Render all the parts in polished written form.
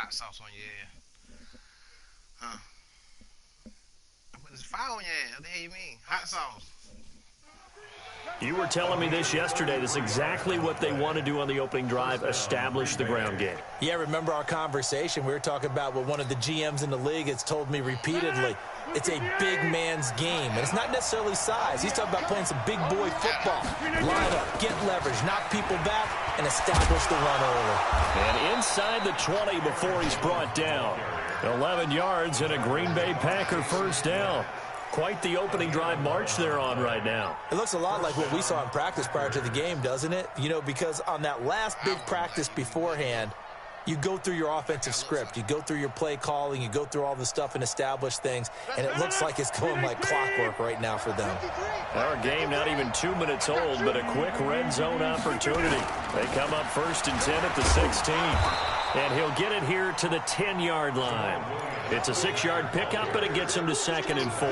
hot sauce on your ass. Huh? There's fire on your ass. What the hell you mean? Hot sauce. You were telling me this yesterday. This is exactly what they want to do on the opening drive, establish the ground game. Yeah, remember our conversation? We were talking about what one of the GMs in the league has told me repeatedly. It's a big man's game, and it's not necessarily size. He's talking about playing some big boy football. Line up, get leverage, knock people back, and establish the run early. And inside the 20 before he's brought down. 11 yards and a Green Bay Packer first down. Quite the opening drive march they're on right now. It looks a lot like what we saw in practice prior to the game, doesn't it? You know, because on that last big practice beforehand, you go through your offensive script. You go through your play calling. You go through all the stuff and establish things. And it looks like it's going like clockwork right now for them. Our game not even 2 minutes old, but a quick red zone opportunity. They come up 1st and 10 at the 16. And he'll get it here to the 10-yard line. It's a 6-yard pickup, but it gets him to 2nd and 4.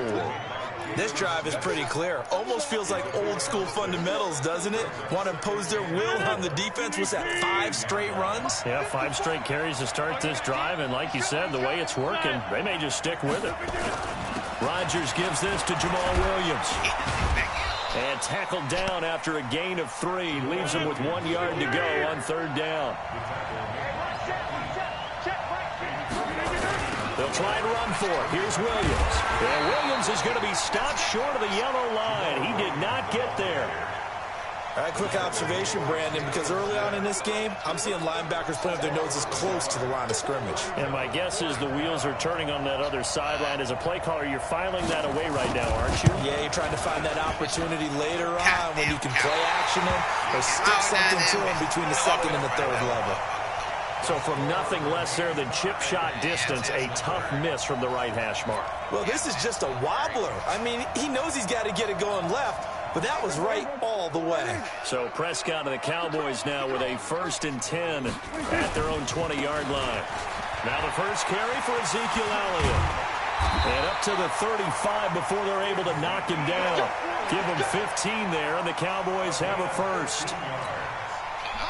This drive is pretty clear. Almost feels like old-school fundamentals, doesn't it? Want to impose their will on the defense. Was that 5 straight runs? Yeah, 5 straight carries to start this drive. And like you said, the way it's working, they may just stick with it. Rodgers gives this to Jamal Williams. And tackled down after a gain of 3. Leaves him with 1 yard to go on 3rd down. They'll try and run for it. Here's Williams. And Williams is going to be stopped short of the yellow line. He did not get there. All right, quick observation, Brandon, because early on in this game, I'm seeing linebackers putting their noses close to the line of scrimmage. And my guess is the wheels are turning on that other sideline. As a play caller, you're filing that away right now, aren't you? Yeah, you're trying to find that opportunity later on when you can play action in or stick something to them between the 2nd and the 3rd level. So from nothing less there than chip shot distance, a tough miss from the right hash mark. Well, this is just a wobbler. I mean, he knows he's got to get it going left, but that was right all the way. So Prescott and the Cowboys now with a 1st and 10 at their own 20-yard line. Now the first carry for Ezekiel Elliott. And up to the 35 before they're able to knock him down. Give him 15 there, and the Cowboys have a first.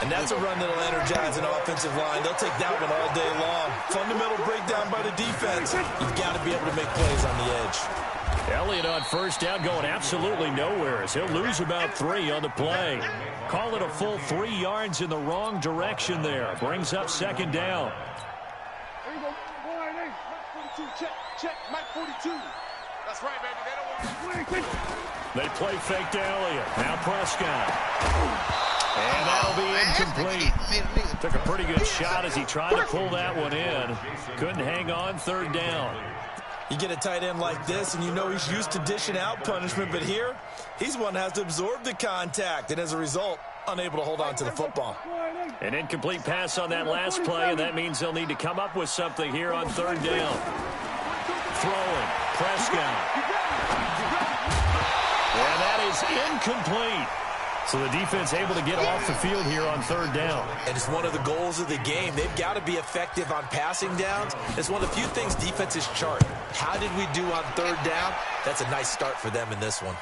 And that's a run that'll energize an offensive line. They'll take that one all day long. Fundamental breakdown by the defense. You've got to be able to make plays on the edge. Elliott on first down going absolutely nowhere as he'll lose about 3 on the play. Call it a full 3 yards in the wrong direction there. Brings up 2nd down. There you go. Mike 42, check. Mike 42. That's right, baby. They don't want to. They play fake to Elliott. Now Prescott. And that'll be incomplete. Took a pretty good shot as he tried to pull that one in. Couldn't hang on 3rd down. You get a tight end like this, and you know he's used to dishing out punishment, but here, he's one that has to absorb the contact, and as a result, unable to hold on to the football. An incomplete pass on that last play, and that means they'll need to come up with something here on 3rd down. Throwing, Prescott. And that is incomplete. So the defense able to get off the field here on 3rd down. And it's one of the goals of the game. They've got to be effective on passing downs. It's one of the few things defenses chart. How did we do on 3rd down? That's a nice start for them in this one.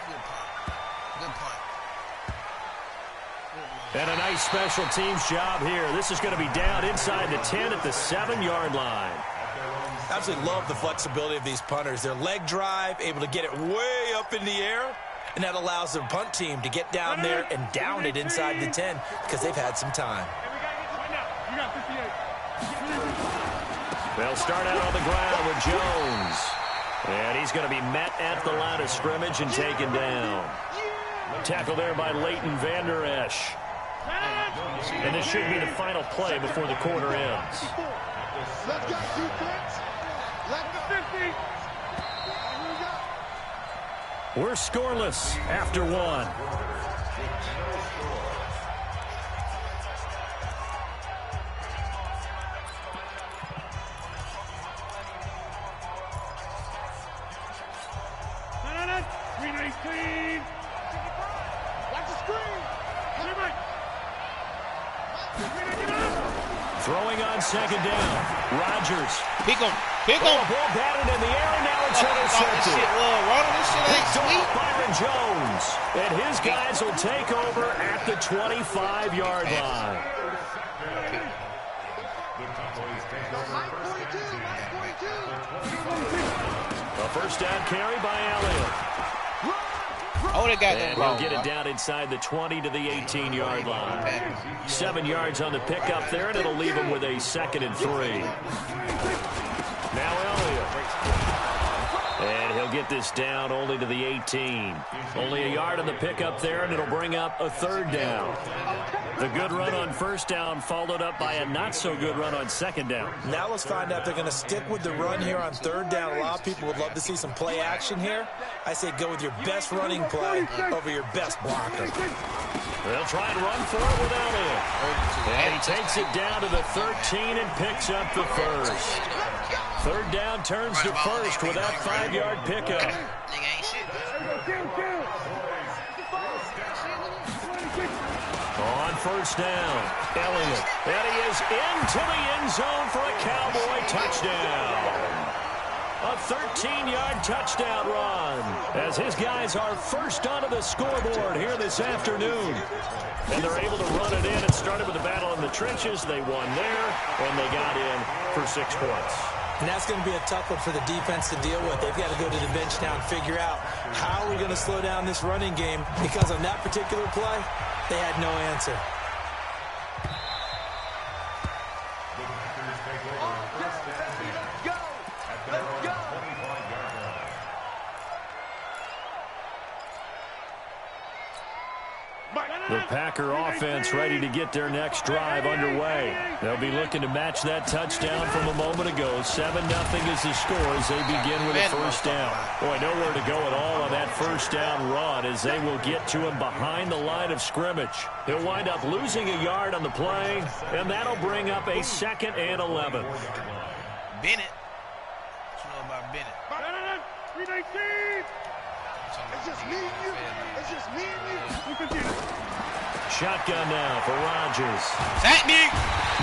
And a nice special teams job here. This is going to be down inside the 10 at the 7-yard line. Absolutely love the flexibility of these punters. Their leg drive, able to get it way up in the air. And that allows their punt team to get down there and down it inside the 10 because they've had some time. They'll start out on the ground with Jones. And he's going to be met at the line of scrimmage and taken down. Tackle there by Leighton Vander Esch. And this should be the final play before the quarter ends. Let's go, defense. Left the 50. We're scoreless after 1. Watch the screen. Throwing on 2nd down. Rodgers. Pick him. Ball batted in the air, and now it's intercepted. Picked off Byron Jones. And his guys will take over at the 25-yard line. A first down carry by Elliott. Oh, they got and he'll get it down inside the 20 to the 18-yard line. 7 yards on the pickup there, and it'll leave him with a 2nd and 3. Now Elliott. And he'll get this down only to the 18. Only a yard on the pickup there, and it'll bring up a 3rd down. The good run on 1st down followed up by a not-so-good run on 2nd down. Now let's find out if they're going to stick with the run here on 3rd down. A lot of people would love to see some play action here. I say go with your best running play over your best blocker. They'll try and run for it with Elliott. And he takes it down to the 13 and picks up the 1st. 3rd down turns to 1st with that 5-yard pickup. On 1st down, Elliott. And he is into the end zone for a Cowboy touchdown. A 13-yard touchdown run as his guys are first onto the scoreboard here this afternoon. And they're able to run it in. It started with a battle in the trenches. They won there, and they got in for 6 points. And that's going to be a tough one for the defense to deal with. They've got to go to the bench now and figure out how are we going to slow down this running game, because on that particular play, they had no answer. The Packer offense ready to get their next drive underway. They'll be looking to match that touchdown from a moment ago. 7-0 is the score as they begin with a 1st down. Boy, nowhere to go at all on that 1st down run as they will get to him behind the line of scrimmage. He'll wind up losing a yard on the play, and that'll bring up a 2nd and 11. Bennett. What you know about Bennett? 319. It's just me and you. It's just me and you. We can get it. Shotgun now for Rodgers. Sack me.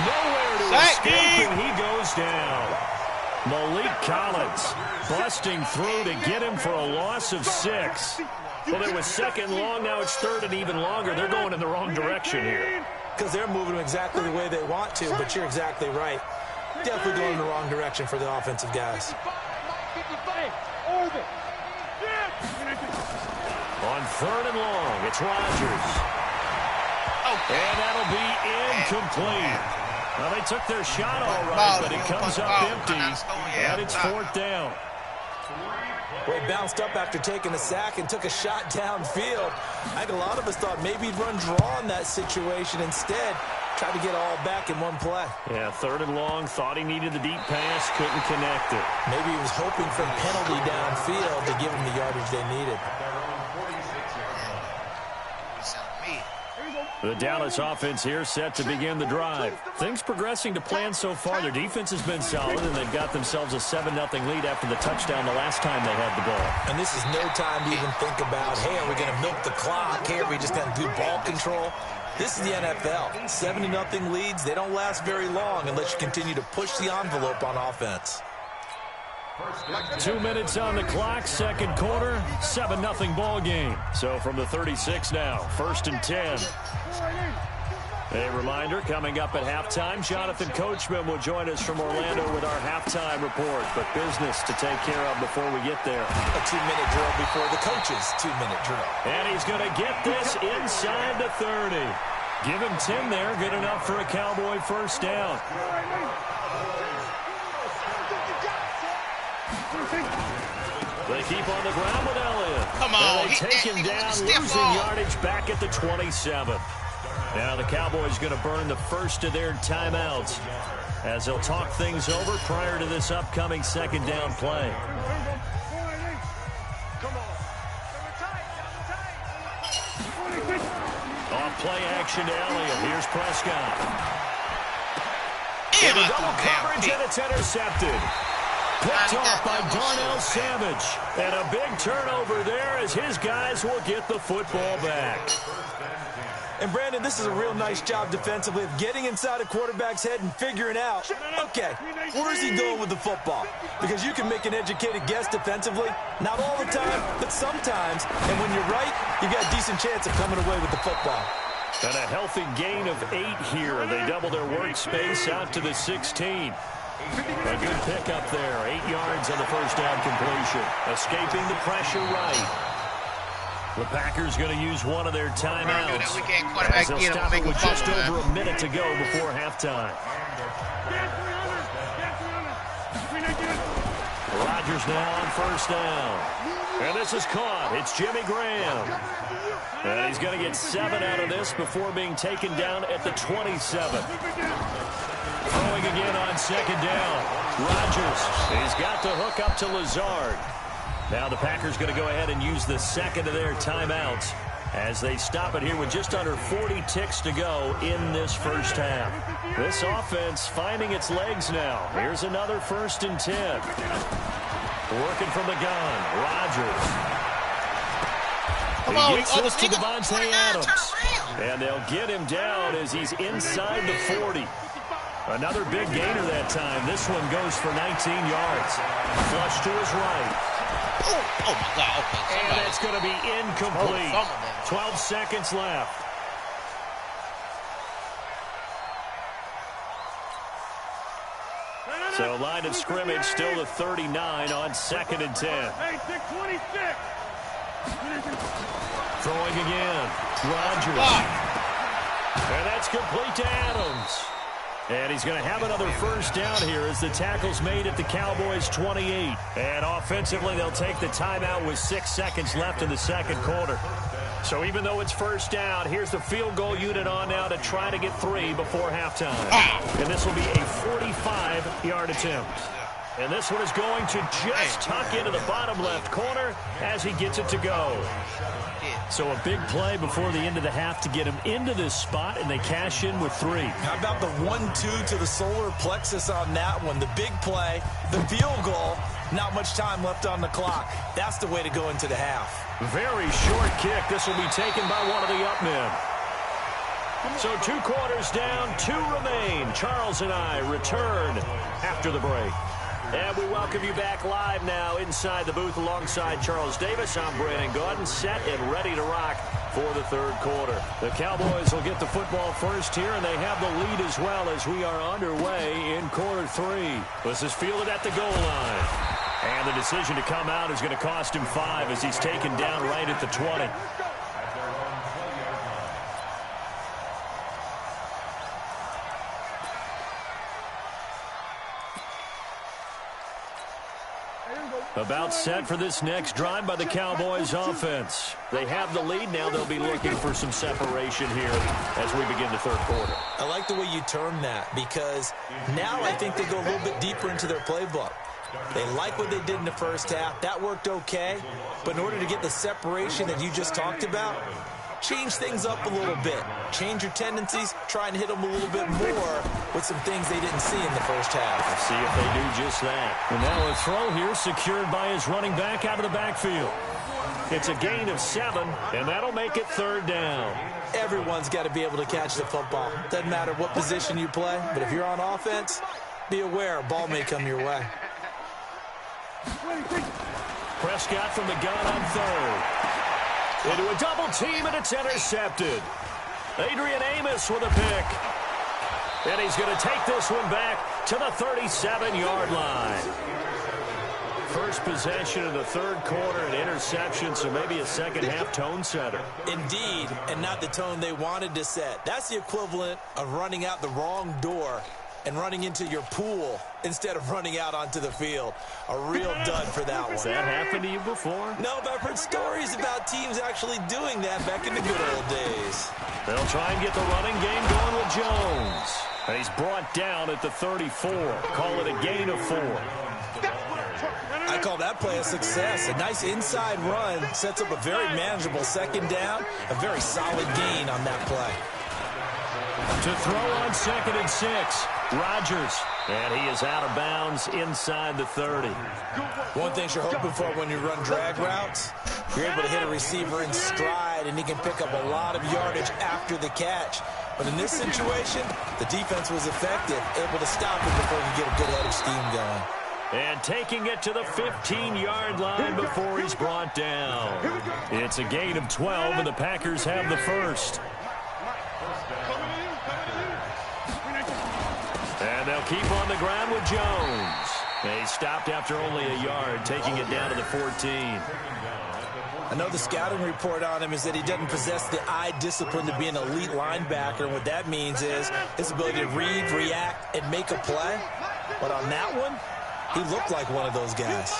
Nowhere to escape, and he goes down. Malik Collins busting through to get him for a loss of 6. Well, it was 2nd long. Now it's 3rd and even longer. They're going in the wrong direction here. Because they're moving exactly the way they want to, but you're exactly right. Definitely going in the wrong direction for the offensive guys. On 3rd and long, it's Rodgers. And that'll be incomplete. Well, they took their shot all right, but it comes up empty, and it's 4th down. Well, he bounced up after taking a sack and took a shot downfield. I think a lot of us thought maybe he'd run draw in that situation. Instead, tried to get all back in one play. Yeah, 3rd and long, thought he needed the deep pass, couldn't connect it. Maybe he was hoping for a penalty downfield to give him the yardage they needed. The Dallas offense here set to begin the drive. Things progressing to plan so far. Their defense has been solid, and they've got themselves a 7-0 lead after the touchdown the last time they had the ball. And this is no time to even think about, hey, are we going to milk the clock? Hey, are we just going to do ball control? This is the NFL. 7-0 leads, they don't last very long unless you continue to push the envelope on offense. 2 minutes on the clock, 2nd quarter, 7-0 ball game. So from the 36 now, 1st and 10. A reminder, coming up at halftime, Jonathan Coachman will join us from Orlando with our halftime report. But business to take care of before we get there. A 2-minute drill before the coach's 2-minute drill. And he's going to get this inside the 30. Give him 10 there, good enough for a Cowboy 1st down. They keep on the ground with Elliott. Come on. And they take him down, losing yardage back at the 27. Now the Cowboys going to burn the first of their timeouts as they'll talk things over prior to this upcoming 2nd down play. Off play action to Elliott. Here's Prescott. In a double coverage, and it's intercepted. Picked off by Darnell Savage. And a big turnover there as his guys will get the football back. And, Brandon, this is a real nice job defensively of getting inside a quarterback's head and figuring out, okay, where is he going with the football? Because you can make an educated guess defensively. Not all the time, but sometimes. And when you're right, you've got a decent chance of coming away with the football. And a healthy gain of 8 here. They double their workspace out to the 16. A good pickup there. 8 yards on the first down completion. Escaping the pressure right. The Packers going to use one of their timeouts. As they'll stop it with just over a minute to go before halftime. Rodgers now on first down. And this is caught. It's Jimmy Graham. And he's going to get 7 out of this before being taken down at the 27. Throwing again on second down. Rodgers. He's got the hook up to Lazard. Now the Packers going to go ahead and use the second of their timeouts as they stop it here with just under 40 ticks to go in this first half. This offense finding its legs now. Here's another 1st and 10. Working from the gun. Rodgers. He gets this to Devontae Adams. And they'll get him down as he's inside the 40. Another big gainer that time. This one goes for 19 yards. Flush to his right. Oh my God. Okay, and it's going to be incomplete. 12 seconds left. So line of scrimmage still the 39 on 2nd and 10. Throwing again. Rodgers. And that's complete to Adams. And he's going to have another first down here as the tackle's made at the Cowboys' 28. And offensively, they'll take the timeout with 6 seconds left in the second quarter. So even though it's first down, here's the field goal unit on now to try to get 3 before halftime. And this will be a 45-yard attempt. And this one is going to just tuck into the bottom left corner as he gets it to go. So a big play before the end of the half to get him into this spot, and they cash in with 3. How about the 1-2 to the solar plexus on that one? The big play, the field goal, not much time left on the clock. That's the way to go into the half. Very short kick. This will be taken by one of the up men. So 2 quarters down, 2 remain. Charles and I return after the break. And we welcome you back live now inside the booth alongside Charles Davis. I'm Brandon Gordon, set and ready to rock for the third quarter. The Cowboys will get the football first here, and they have the lead as well as we are underway in quarter 3. This is fielded at the goal line. And the decision to come out is going to cost him 5 as he's taken down right at the 20. About set for this next drive by the Cowboys offense. They have the lead now. They'll be looking for some separation here as we begin the third quarter. I like the way you term that because now I think they go a little bit deeper into their playbook. They like what they did in the first half. That worked okay. But in order to get the separation that you just talked about, change things up a little bit. Change your tendencies. Try and hit them a little bit more with some things they didn't see in the first half. Let's see if they do just that. And now a throw here secured by his running back out of the backfield. It's a gain of 7, and that'll make it 3rd down. Everyone's got to be able to catch the football. Doesn't matter what position you play, but if you're on offense, be aware a ball may come your way. Prescott from the gun on 3rd. Into a double team, and it's intercepted. Adrian Amos with a pick. And he's going to take this one back to the 37-yard line. First possession of the third quarter, an interception, so maybe a second-half tone setter. Indeed, and not the tone they wanted to set. That's the equivalent of running out the wrong door and running into your pool instead of running out onto the field. A real dud for that one. Has that happened to you before? No, but I've heard stories about teams actually doing that back in the good old days. They'll try and get the running game going with Jones. And he's brought down at the 34. Call it a gain of 4. I call that play a success. A nice inside run sets up a very manageable second down. A very solid gain on that play. To throw on 2nd and 6. Rodgers. And he is out of bounds inside the 30. One thing you're hoping for when you run drag routes, you're able to hit a receiver in stride, and he can pick up a lot of yardage after the catch. But in this situation, the defense was effective, able to stop it before you get a good head of steam going. And taking it to the 15-yard line before he's brought down. It's a gain of 12, and the Packers have the first. keep on the ground with Jones. They stopped after only a yard, taking it down to the 14. I know the scouting report on him is that he doesn't possess the eye discipline to be an elite linebacker. And what that means is his ability to read, react, and make a play. But on that one, he looked like one of those guys.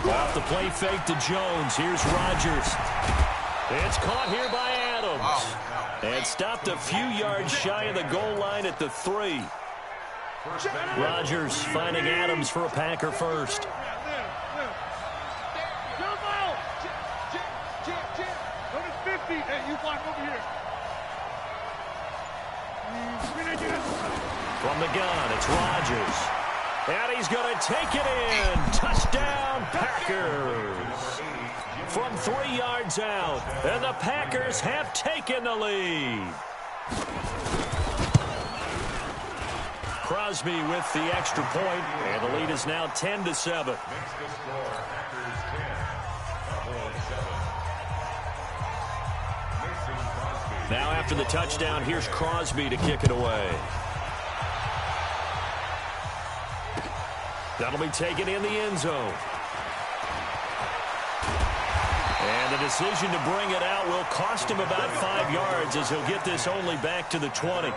Off the play fake to Jones. Here's Rodgers. It's caught here by Adams. And stopped a few yards shy of the goal line at the 3. Rodgers finding Adams for a Packer first. From the gun, it's Rodgers. And he's going to take it in. Touchdown, Packers. From 3 yards out. And the Packers have taken the lead. Crosby with the extra point, and the lead is now 10-7. Now after the touchdown, here's Crosby to kick it away. That'll be taken in the end zone. And the decision to bring it out will cost him about 5 yards as he'll get this only back to the 20.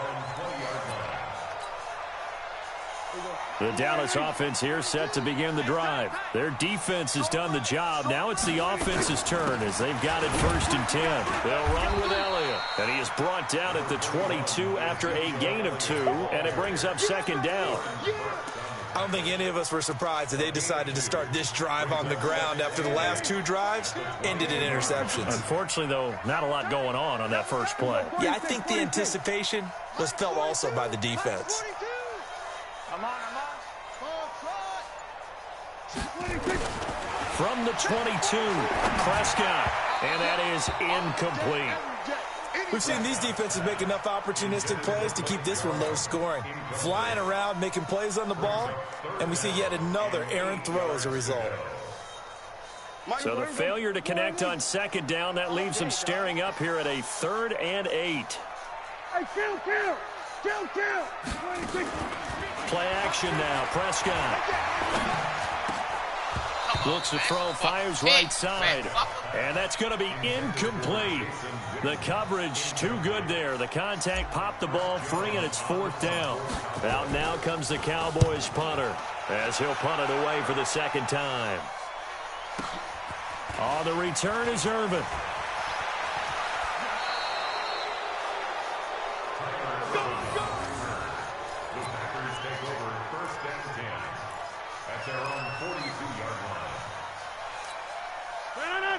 The Dallas offense here set to begin the drive. Their defense has done the job. Now it's the offense's turn as they've got it 1st and 10. They'll run with Elliott. And he is brought down at the 22 after a gain of 2. And it brings up 2nd down. I don't think any of us were surprised that they decided to start this drive on the ground after the last 2 drives ended in interceptions. Unfortunately, though, not a lot going on that first play. Yeah, I think the anticipation was felt also by the defense. From the 22, Prescott, and that is incomplete. We've seen these defenses make enough opportunistic plays to keep this one low scoring. Flying around, making plays on the ball, and we see yet another errant throw as a result. So the failure to connect on 2nd down, that leaves them staring up here at a 3rd and 8. Play action now, Prescott. Looks to throw, fires right side. And that's going to be incomplete. The coverage too good there. The contact popped the ball free, and it's 4th down. Out now comes the Cowboys punter as he'll punt it away for the 2nd time. On the return is Irvin.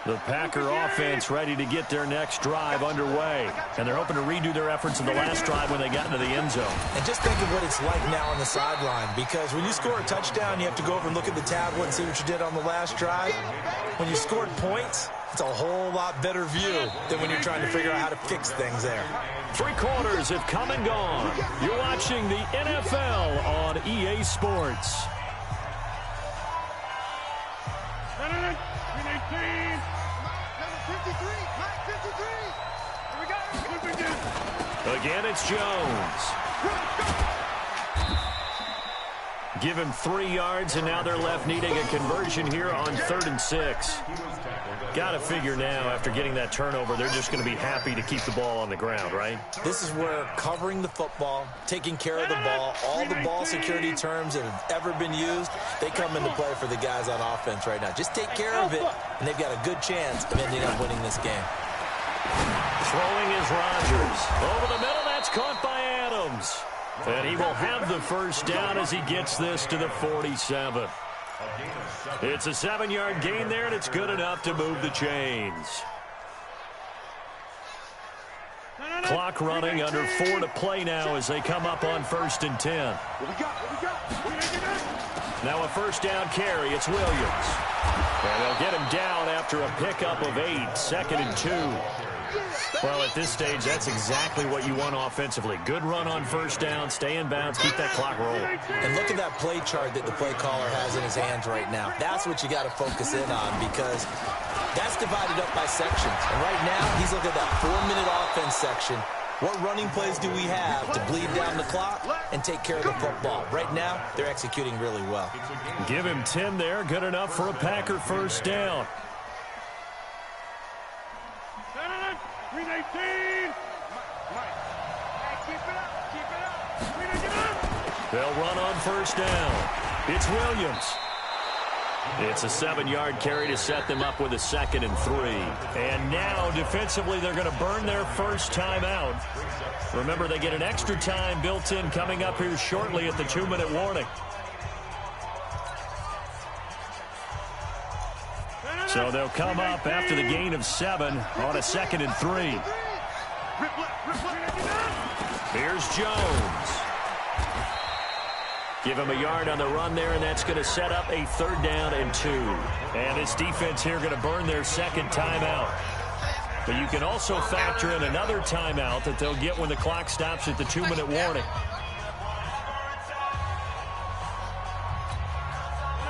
The Packer offense ready to get their next drive underway. And they're hoping to redo their efforts in the last drive when they got into the end zone. And just think of what it's like now on the sideline, because when you score a touchdown, you have to go over and look at the tablet and see what you did on the last drive. When you scored points, it's a whole lot better view than when you're trying to figure out how to fix things there. 3 quarters have come and gone. You're watching the NFL on EA Sports. Again, it's Jones. Give him 3 yards, and now they're left needing a conversion here on 3rd and 6. Got to figure now, after getting that turnover, they're just going to be happy to keep the ball on the ground, right? This is where covering the football, taking care of the ball, all the ball security terms that have ever been used, they come into play for the guys on offense right now. Just take care of it, and they've got a good chance of ending up winning this game. Throwing is Rodgers. Over the middle, that's caught by Adams. And he will have the 1st down as he gets this to the 47. It's a 7-yard gain there, and it's good enough to move the chains. Clock running, under 4 to play now as they come up on 1st and 10. Now a 1st down carry, it's Williams. And they'll get him down after a pickup of 8, 2nd and 2. Well, at this stage, that's exactly what you want offensively. Good run on 1st down, stay in bounds, keep that clock rolling. And look at that play chart that the play caller has in his hands right now. That's what you got to focus in on, because That's divided up by sections. And right now, he's looking at that 4-minute offense section. What running plays do we have to bleed down the clock and take care of the football? Right now, they're executing really well. Give him 10 there. Good enough for a Packer first down. 319. They'll run on first down. It's Williams. It's a 7-yard carry to set them up with a 2nd and 3. And now, defensively, they're going to burn their first timeout. Remember, they get an extra time built in coming up here shortly at the 2-minute warning. So they'll come up after the gain of 7 on a 2nd and 3. Here's Jones. Give him a yard on the run there, and that's going to set up a 3rd down and 2. And this defense here going to burn their 2nd timeout. But you can also factor in another timeout that they'll get when the clock stops at the 2-minute warning.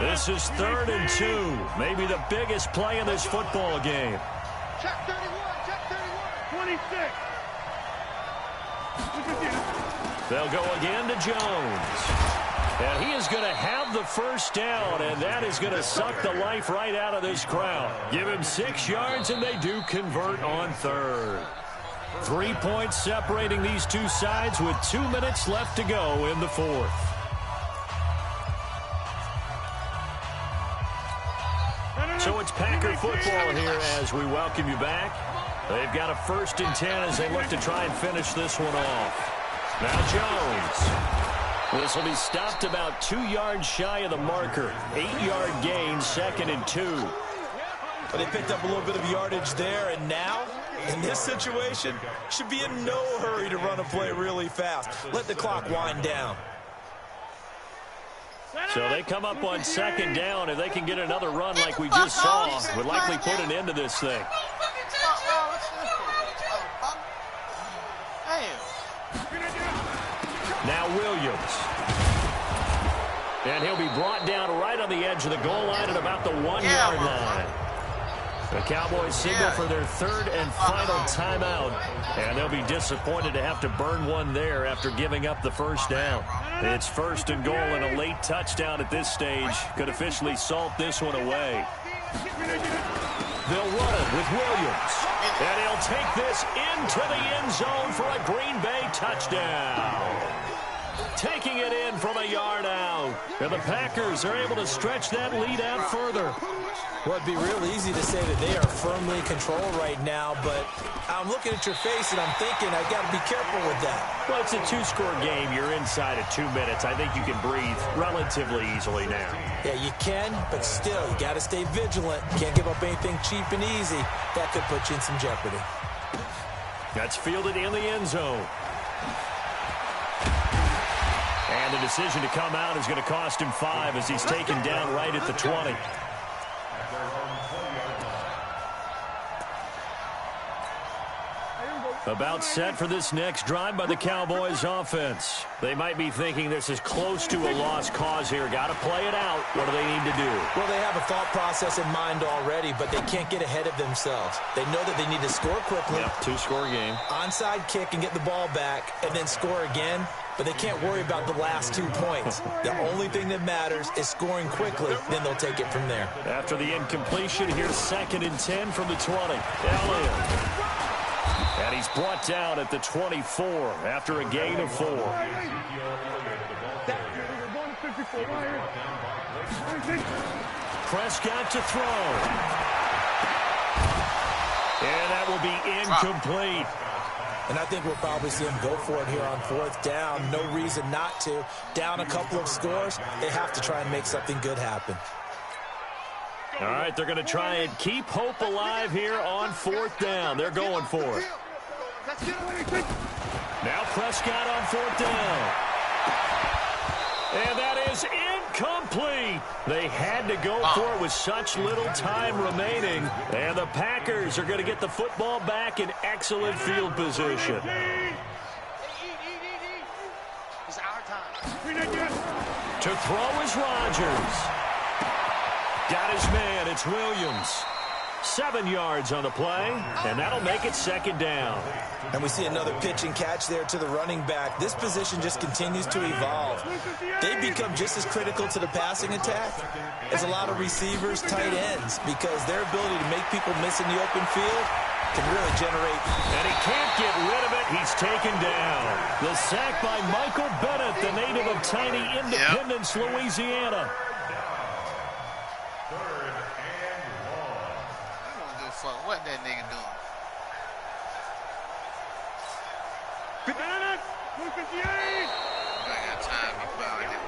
This is 3rd and 2. Maybe the biggest play in this football game. Check 31, check 31. 26. They'll go again to Jones. And he is going to have the first down, and that is going to suck the life right out of this crowd. Give him 6 yards, and they do convert on 3rd. 3 points separating these two sides with 2 minutes left to go in the 4th. So it's Packer football here as we welcome you back. They've got a 1st and 10 as they look to try and finish this one off. Now Jones. This will be stopped about 2 yards shy of the marker. 8-yard gain, 2nd and 2. But they picked up a little bit of yardage there, and now, in this situation, should be in no hurry to run a play really fast. Let the clock wind down. So they come up on 2nd down. If they can get another run like we just saw, would likely put an end to this thing. Now Williams. And he'll be brought down right on the edge of the goal line at about the 1-yard line. The Cowboys signal for their 3rd and final timeout. And they'll be disappointed to have to burn one there after giving up the first down. It's 1st and goal, and a late touchdown at this stage could officially salt this one away. They'll run it with Williams. And he'll take this into the end zone for a Green Bay touchdown. Taking it in from a yard out. And the Packers are able to stretch that lead out further. Well, it'd be real easy to say that they are firmly in control right now, but I'm looking at your face and I'm thinking I got to be careful with that. Well, it's a 2-score game. You're inside of 2 minutes. I think you can breathe relatively easily now. Yeah, you can, but still, you got to stay vigilant. Can't give up anything cheap and easy. That could put you in some jeopardy. That's fielded in the end zone. And the decision to come out is going to cost him 5 as he's taken down right at the 20. About set for this next drive by the Cowboys offense. They might be thinking this is close to a lost cause here. Got to play it out. What do they need to do? Well, they have a thought process in mind already, but they can't get ahead of themselves. They know that they need to score quickly. Yep, 2-score game. Onside kick and get the ball back and then score again. But they can't worry about the last 2 points. The only thing that matters is scoring quickly. Then they'll take it from there. After the incompletion, here's 2nd and 10 from the 20. Elliott. And he's brought down at the 24 after a gain of 4. Prescott to throw. And that will be incomplete. And I think we'll probably see him go for it here on 4th down. No reason not to. Down a couple of scores, they have to try and make something good happen. All right, they're going to try and keep hope alive here on 4th down. They're going for it. Now Prescott on 4th down. And that is incomplete. They had to go for it with such little time remaining. And the Packers are going to get the football back in excellent field position. It's our time. To throw is Rodgers. Got his man. It's Williams. 7 yards on the play, and that'll make it second down. And we see another pitch and catch there to the running back. This position just continues to evolve. They become just as critical to the passing attack as a lot of receivers, tight ends, because their ability to make people miss in the open field can really generate. And he can't get rid of it. He's taken down. The sack by Michael Bennett, the native of tiny Independence, Louisiana. What that nigga doing? I got time. He probably didn't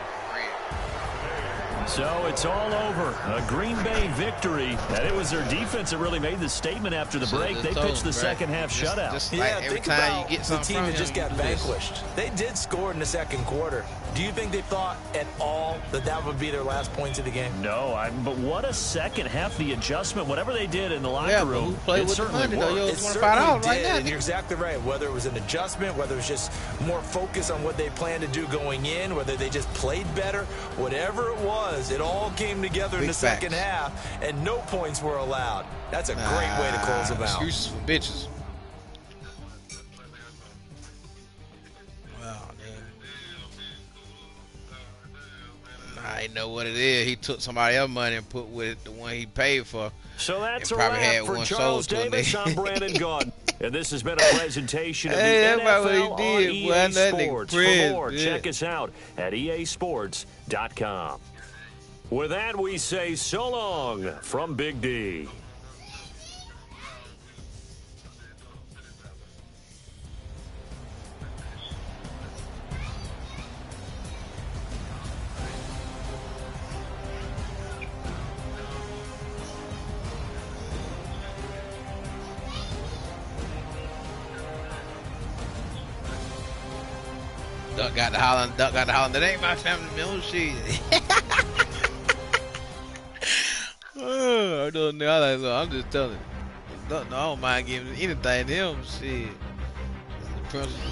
So it's all over. A Green Bay victory. And it was their defense that really made the statement after the break. They pitched the second half shutout. Just like every time you get the something team from that just got vanquished. They did score in the second quarter. Do you think they thought at all that that would be their last points of the game? No, but what a second half. The adjustment, whatever they did in the locker room, it certainly worked. It certainly did, and you're exactly right. Whether it was an adjustment, whether it was just more focus on what they planned to do going in, whether they just played better, whatever it was, it all came together in the second half, and no points were allowed. That's a great way to close them out. Excuses for bitches. I know what it is. He took somebody else's money and put with the one he paid for. So that's a wrap for Charles Davis. I'm Brandon Gaudin. And this has been a presentation of the NFL on EA Sports. For more, check us out at easports.com. With that, we say so long from Big D. Duck got the hollering. That ain't my family meal. Shit. I don't know. I'm just telling you. I don't mind giving anything to him. Shit. The principal.